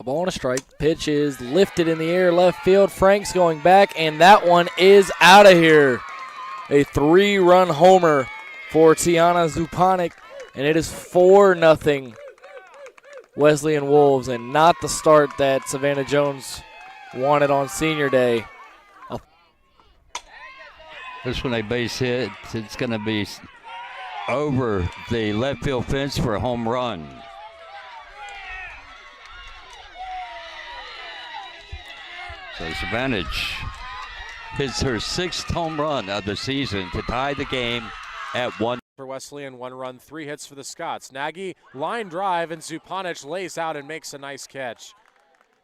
A ball and a strike. Pitch is lifted in the air, left field. Frank's going back, and that one is out of here. A 3-run homer for Tihana Zupanic, and it is 4-0 Wesleyan Wolves, and not the start that Savannah Jones wanted on senior day. This one a base hit. It's going to be over the left field fence for a home run. So Savannah hits her 6th home run of the season to tie the game at 1. For Wesleyan, 1 run, 3 hits for the Scots. Nagy, line drive, and Zupanic lays out and makes a nice catch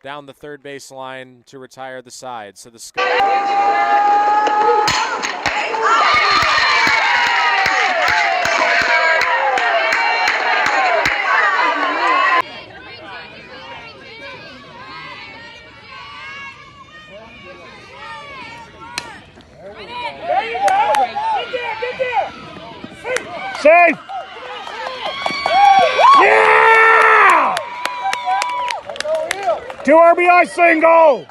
down the third base line to retire the side. So the Scots. Safe! Yeah! 2 RBI single!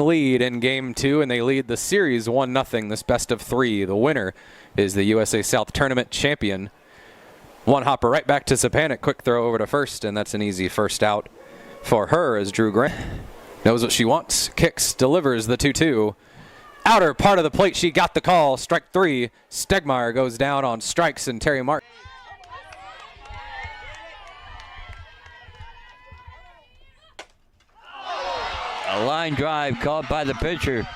Lead in game 2, and they lead the series 1-0, this best of 3. The winner is the USA South Tournament champion. One hopper right back to Zupanic. Quick throw over to first, and that's an easy first out for her as Drew Grant knows what she wants. Kicks, delivers the 2-2. Outer part of the plate, she got the call. Strike 3. Stegmeyer goes down on strikes, and Terry Martin. A line drive caught by the pitcher.